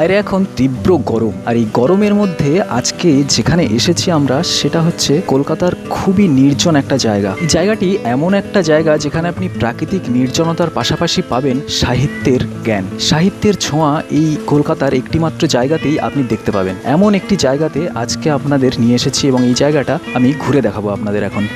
বাইরে এখন তীব্র গরম, আর এই গরমের মধ্যে আজকে যেখানে এসেছি আমরা সেটা হচ্ছে কলকাতার খুবই নির্জন একটা জায়গা। এই জায়গাটি এমন একটা জায়গা যেখানে আপনি প্রাকৃতিক নির্জনতার পাশাপাশি পাবেন সাহিত্যের জ্ঞান, সাহিত্যের ছোঁয়া এই কলকাতার একটিমাত্র জায়গাতেই আপনি দেখতে পাবেন। এমন একটি জায়গাতে আজকে আপনাদের নিয়ে এসেছি এবং এই জায়গাটা আমি ঘুরে দেখাবো আপনাদের এখন।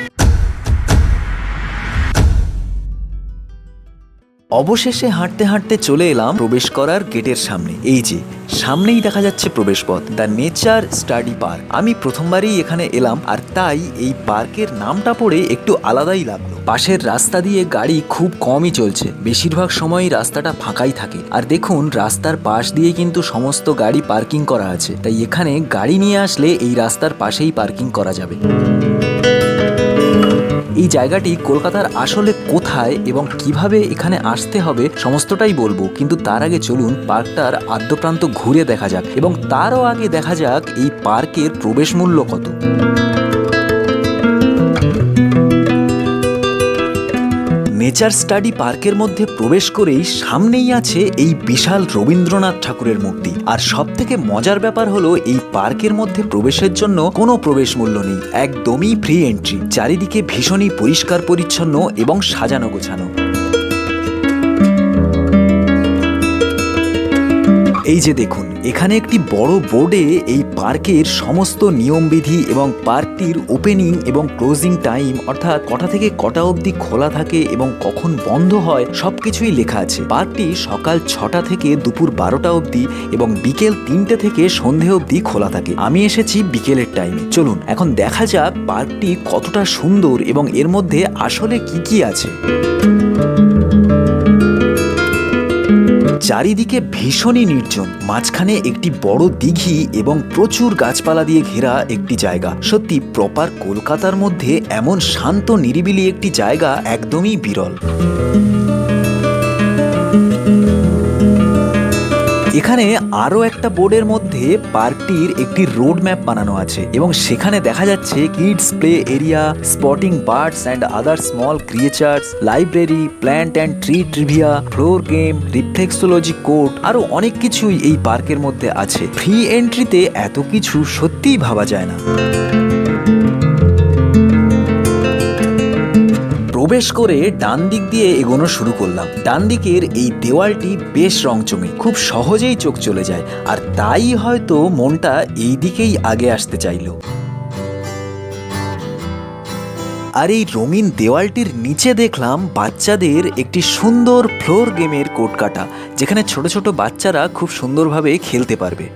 অবশেষে হাঁটতে হাঁটতে চলে এলাম প্রবেশ করার গেটের সামনে। এই যে সামনেই দেখা যাচ্ছে প্রবেশপথ, দ্য নেচার স্টাডি পার্ক। আমি প্রথমবারই এখানে এলাম, আর তাই এই পার্কের নামটা পড়ে একটু আলাদাই লাগলো। পাশের রাস্তা দিয়ে গাড়ি খুব কমই চলছে, বেশিরভাগ সময়ই রাস্তাটা ফাঁকাই থাকে। আর দেখুন রাস্তার পাশ দিয়ে কিন্তু সমস্ত গাড়ি পার্কিং করা আছে, তাই এখানে গাড়ি নিয়ে আসলে এই রাস্তার পাশেই পার্কিং করা যাবে। এই জায়গাটি কলকাতার আসলে কোথায় এবং কিভাবে এখানে আসতে হবে সমস্তটাই বলবো, কিন্তু তার আগে চলুন পার্কটার আদ্যপ্রান্ত ঘুরে দেখা যাক, এবং তারও আগে দেখা যাক এই পার্কের প্রবেশ মূল্য কত। নেচার স্টাডি পার্কের মধ্যে প্রবেশ করেই সামনেই আছে এই বিশাল রবীন্দ্রনাথ ঠাকুরের মূর্তি। আর সব থেকে মজার ব্যাপার হলো এই পার্কের মধ্যে প্রবেশের জন্য কোনো প্রবেশ মূল্য নেই, একদমই ফ্রি এন্ট্রি। চারিদিকে ভীষণই পরিষ্কার পরিচ্ছন্ন এবং সাজানো গোছানো। এই যে দেখুন, এখানে একটি বড় বোর্ডে এই পার্কের সমস্ত নিয়মবিধি এবং পার্কটির ওপেনিং এবং ক্লোজিং টাইম, অর্থাৎ কটা থেকে কটা অবধি খোলা থাকে এবং কখন বন্ধ হয় সবকিছুই লেখা আছে। পার্কটি সকাল 6টা থেকে দুপুর 12টা অবধি এবং বিকেল 3টে থেকে সন্ধে অবধি খোলা থাকে। আমি এসেছি বিকেলের টাইমে। চলুন এখন দেখা যাক পার্কটি কতটা সুন্দর এবং এর মধ্যে আসলে কি কি আছে। চারিদিকে ভীষণই নির্জন, মাঝখানে একটি বড় দিঘি এবং প্রচুর গাছপালা দিয়ে ঘেরা একটি জায়গা। সত্যি প্রপার কলকাতার মধ্যে এমন শান্ত নিরিবিলি একটি জায়গা একদমই বিরল। এখানে আরও একটা বোর্ডের মধ্যে পার্কটির একটি রোড ম্যাপ বানানো আছে এবং সেখানে দেখা যাচ্ছে kids play area, spotting birds and other small creatures, library, plant and tree trivia, floor game, reflexology court, আরও অনেক কিছুই এই পার্কের মধ্যে আছে। ফ্রি এন্ট্রিতে এত কিছু সত্যিই ভাবা যায় না। প্রবেশ করে ডান দিক দিয়ে এগোনো শুরু করলাম। ডান দিকের এই দেওয়ালটি বেশ রংচঙে, খুব সহজেই চোখ চলে যায়, আর তাই হয়তো মনটা এই দিকেই আগে আসতে চাইল। আর এই রঙিন দেওয়ালটির নিচে দেখলাম বাচ্চাদের একটি সুন্দর ফ্লোর গেমের কোড কাটা, যেখানে ছোট ছোট বাচ্চারা খুব সুন্দরভাবে খেলতে পারবে।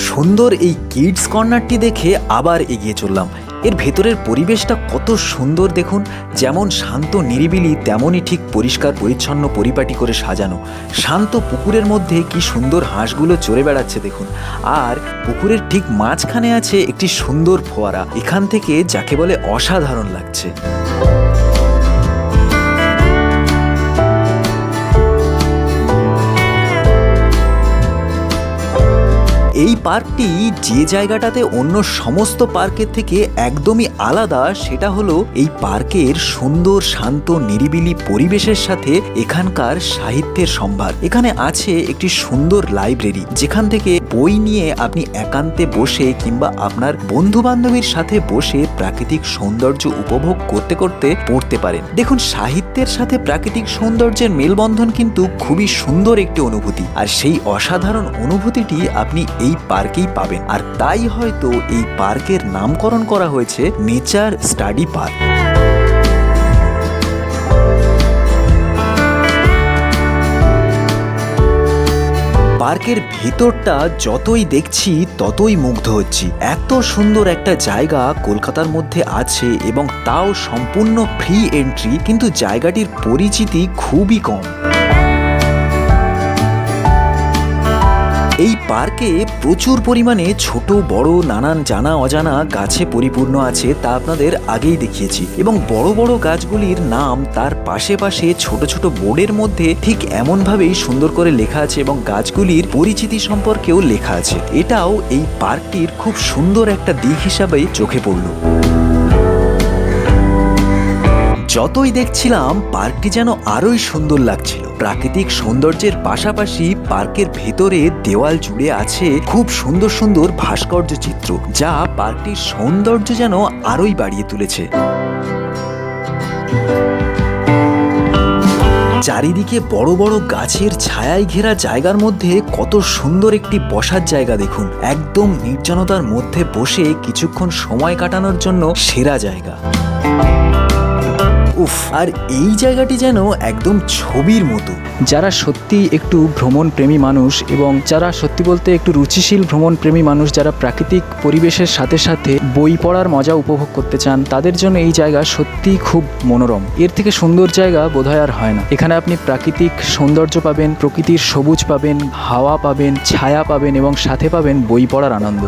সুন্দর এই কিডস কর্নারটি দেখে আবার এগিয়ে চললাম। এর ভেতরের পরিবেশটা কত সুন্দর দেখুন, যেমন শান্ত নিরিবিলি তেমনই ঠিক পরিষ্কার পরিচ্ছন্ন পরিপাটি করে সাজানো। শান্ত পুকুরের মধ্যে কি সুন্দর হাঁসগুলো চড়ে বেড়াচ্ছে দেখুন, আর পুকুরের ঠিক মাঝখানে আছে একটি সুন্দর ফোয়ারা। এখান থেকে যাকে বলে অসাধারণ লাগছে। এই পার্কটি যে জায়গাটাতে অন্য সমস্ত পার্কের থেকে একদমই আলাদা, সেটা হলো এই পার্কের সুন্দর শান্ত নিরিবিলি পরিবেশের সাথে এখানকার সাহিত্যের সম্ভার। এখানে আছে একটি সুন্দর লাইব্রেরি, যেখান থেকে বই নিয়ে আপনি একান্তে বসে কিংবা আপনার বন্ধু বান্ধবীর সাথে বসে প্রাকৃতিক সৌন্দর্য উপভোগ করতে করতে পড়তে পারেন। দেখুন, সাহিত্যের সাথে প্রাকৃতিক সৌন্দর্যের মেলবন্ধন কিন্তু খুবই সুন্দর একটি অনুভূতি, আর সেই অসাধারণ অনুভূতিটি আপনি এই পার্কেই পাবেন। আর তাই হয়তো এই পার্কের নামকরণ করা হয়েছে নেচার স্টাডি পার্ক। পার্কের ভেতরটা যতই দেখছি ততই মুগ্ধ হচ্ছি। এত সুন্দর একটা জায়গা কলকাতার মধ্যে আছে এবং তাও সম্পূর্ণ ফ্রি এন্ট্রি, কিন্তু জায়গাটির পরিচিতি খুবই কম। এই পার্কে প্রচুর পরিমাণে ছোট বড় নানান জানা অজানা গাছে পরিপূর্ণ আছে, তা আপনাদের আগেই দেখিয়েছি, এবং বড় বড় গাছগুলির নাম তার পাশে পাশে ছোট ছোট বোর্ডের মধ্যে ঠিক এমনভাবেই সুন্দর করে লেখা আছে এবং গাছগুলির পরিচিতি সম্পর্কেও লেখা আছে। এটাও এই পার্কটির খুব সুন্দর একটা দিক হিসাবে চোখে পড়ল। যতই দেখছিলাম পার্কটি যেন আরোই সুন্দর লাগছিল। প্রাকৃতিক সৌন্দর্যের পাশাপাশি পার্কের ভেতরে দেওয়াল জুড়ে আছে খুব সুন্দর সুন্দর ভাস্কর্য চিত্র, যা পার্কটির সৌন্দর্য যেন আরোই বাড়িয়ে তুলেছে। চারিদিকে বড় বড় গাছের ছায়ায় ঘেরা জায়গার মধ্যে কত সুন্দর একটি বসার জায়গা দেখুন। একদম নির্জনতার মধ্যে বসে কিছুক্ষণ সময় কাটানোর জন্য সেরা জায়গা। উফ, আর এই জায়গাটি যেন একদম ছবির মতো। যারা সত্যি একটু ভ্রমণ প্রেমী মানুষ এবং যারা সত্যি বলতে একটু রুচিশীল ভ্রমণ প্রেমী মানুষ, যারা প্রাকৃতিক পরিবেশের সাথে সাথে বই পড়ার মজা উপভোগ করতে চান, তাদের জন্য এই জায়গা সত্যিই খুব মনোরম। এর থেকে সুন্দর জায়গা বোধহয় আর হয় না। এখানে আপনি প্রাকৃতিক সৌন্দর্য পাবেন, প্রকৃতির সবুজ পাবেন, হাওয়া পাবেন, ছায়া পাবেন এবং সাথে পাবেন বই পড়ার আনন্দ।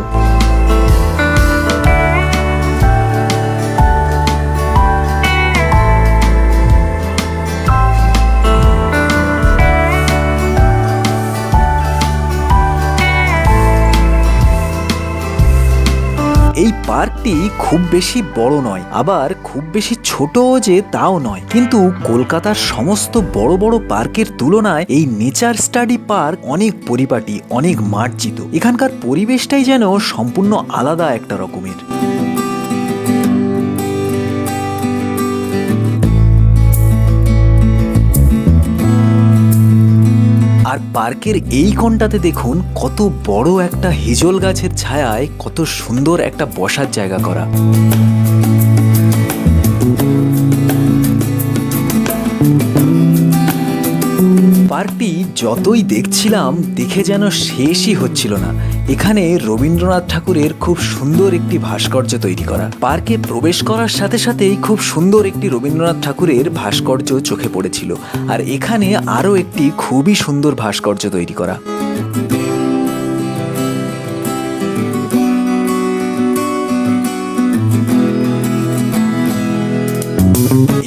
এই পার্কটি খুব বেশি বড় নয়, আবার খুব বেশি ছোটও যে তাও নয়, কিন্তু কলকাতার সমস্ত বড় বড় পার্কের তুলনায় এই নেচার স্টাডি পার্ক অনেক পরিপাটি, অনেক মার্জিত। এখানকার পরিবেশটাই যেন সম্পূর্ণ আলাদা একটা রকমের। আর পার্কের এই কোণটাতে দেখুন কত বড় একটা হিজল গাছের ছায়ায় কত সুন্দর একটা বসার জায়গা করা। পার্কটি যতই দেখছিলাম দেখে যেন শেষই হচ্ছিল না। এখানে রবীন্দ্রনাথ ঠাকুরের খুব সুন্দর একটি ভাস্কর্য তৈরি করা। পার্কে প্রবেশ করার সাথে সাথেই খুব সুন্দর একটি রবীন্দ্রনাথ ঠাকুরের ভাস্কর্য চোখে পড়েছিল, আর এখানে আরও একটি খুবই সুন্দর ভাস্কর্য তৈরি করা।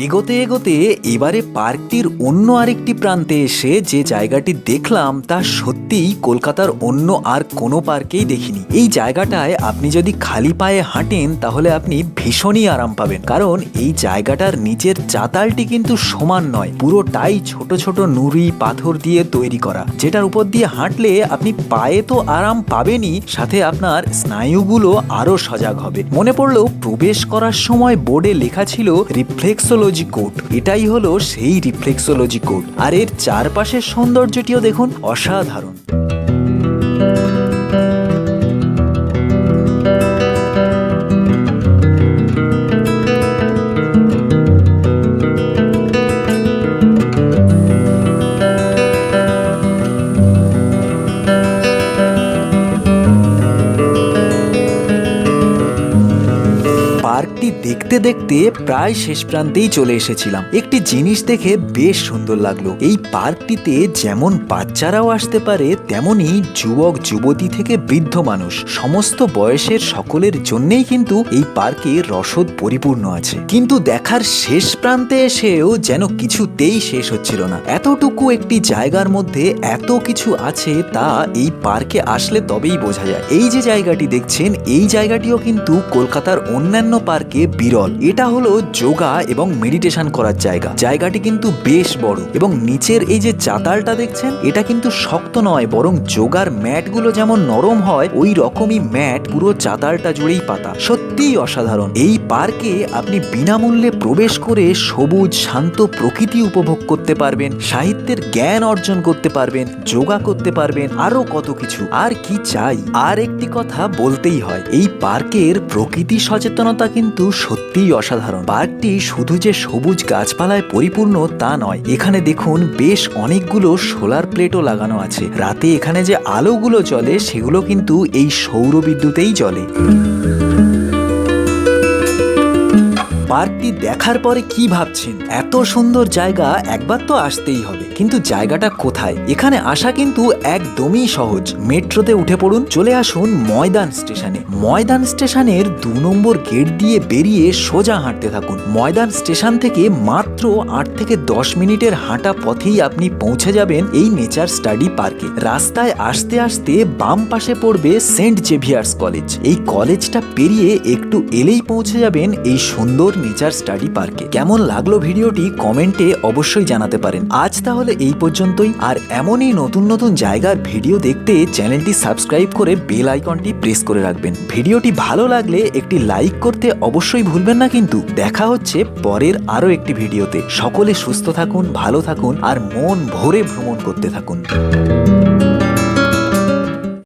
এগোতে এগোতে এবারে পার্কটির অন্য আরেকটি প্রান্তে এসে যে জায়গাটি দেখলাম তা সত্যিই কলকাতার অন্য আর কোনো পার্কেই দেখিনি। এই জায়গাটায় আপনি যদি খালি পায়ে হাঁটেন তাহলে আপনি ভীষণই আরাম পাবেন, কারণ এই জায়গাটার নিচের চাতালটি কিন্তু সমান নয়, পুরোটাই ছোট ছোট নুড়ি পাথর দিয়ে তৈরি করা, যেটার উপর দিয়ে হাঁটলে আপনি পায়ে তো আরাম পাবেনই, সাথে আপনার স্নায়ুগুলো আরো সজাগ হবে। মনে পড়লো প্রবেশ করার সময় বোর্ডে লেখা ছিল রিফ্লেক্সোলজি কোর্ট। এটাই হলো সেই রিফ্লেক্সোলজি কোর্ট, আর এর চারপাশের সৌন্দর্যটিও দেখুন অসাধারণ। পার্কটি দেখতে দেখতে প্রায় শেষ প্রান্তেই চলে এসেছিলাম। একটি জিনিস দেখে বেশ সুন্দর লাগলো। এই পার্কটিতে যেমন বাচ্চারাও আসতে পারে, তেমনি যুবক যুবতী থেকে বৃদ্ধ মানুষ, সমস্ত বয়সের সকলের জন্যই কিন্তু এই পার্কে রসদ পরিপূর্ণ আছে। কিন্তু দেখার শেষ প্রান্তে এসেও যেন কিছুতেই শেষ হচ্ছিল না। এতটুকু একটি জায়গার মধ্যে এত কিছু আছে, তা এই পার্কে আসলে তবেই বোঝা যায়। এই যে জায়গাটি দেখছেন, এই জায়গাটিও কিন্তু কলকাতার অন্যান্য পার্কে বিরল। এটা হলো যোগা এবং মেডিটেশন করার জায়গা। জায়গাটি কিন্তু বেশ বড়, এবং নিচের এই যে চাতালটা দেখছেন, এটা কিন্তু শক্ত নয়, বরং যোগার ম্যাটগুলো যেমন নরম হয় ওই রকমই ম্যাট পুরো চাতালটা জুড়েই পাতা। সত্যিই অসাধারণ। এই পার্কে আপনি বিনামূল্যে প্রবেশ করে সবুজ শান্ত প্রকৃতি উপভোগ করতে পারবেন, সাহিত্যের জ্ঞান অর্জন করতে পারবেন, যোগা করতে পারবেন, আরো কত কিছু। আর কি চাই। আর একটি কথা বলতেই হয়, এই পার্কের প্রকৃতি সচেতনতা কিন্তু সত্যিই অসাধারণ। পার্কটি শুধু যে সবুজ গাছপালায় পরিপূর্ণ তা নয়, এখানে দেখুন বেশ অনেকগুলো সোলার প্লেটও লাগানো আছে। রাতে এখানে যে আলোগুলো জ্বলে সেগুলো কিন্তু এই সৌর বিদ্যুতেই জ্বলে। পার্কটি দেখার পরে কি ভাবছেন? এত সুন্দর জায়গা একবার তো আসতেই হবে। কিন্তু জায়গাটা কোথায়? এখানে আসা কিন্তু একদমই সহজ। মেট্রোতে উঠে পড়ুন, চলে আসুন ময়দান স্টেশনে। ময়দান স্টেশনের 2 নম্বর গেট দিয়ে বেরিয়ে সোজা হাঁটতে থাকুন। ময়দান স্টেশন থেকে মাত্র 8 থেকে 10 মিনিটের হাঁটা পথেই আপনি পৌঁছে যাবেন এই নেচার স্টাডি পার্কে। রাস্তায় আসতে আসতে বাম পাশে পড়বে সেন্ট জেভিয়ার্স কলেজ। এই কলেজটা পেরিয়ে একটু এলেই পৌঁছে যাবেন এই সুন্দর নেচার স্টাডি পার্কে। কেমন লাগলো ভিডিওটি কমেন্টে অবশ্যই জানাতে পারেন। আজ তাহলে এই পর্যন্তই। আর এমনই নতুন নতুন জায়গার ভিডিও দেখতে চ্যানেলটি সাবস্ক্রাইব করে বেল আইকনটি প্রেস করে রাখবেন। ভিডিওটি ভালো লাগলে একটি লাইক করতে অবশ্যই ভুলবেন না কিন্তু। দেখা হচ্ছে পরের আরো একটি ভিডিওতে। সকলে সুস্থ থাকুন, ভালো থাকুন আর মন ভরে ভ্রমণ করতে থাকুন।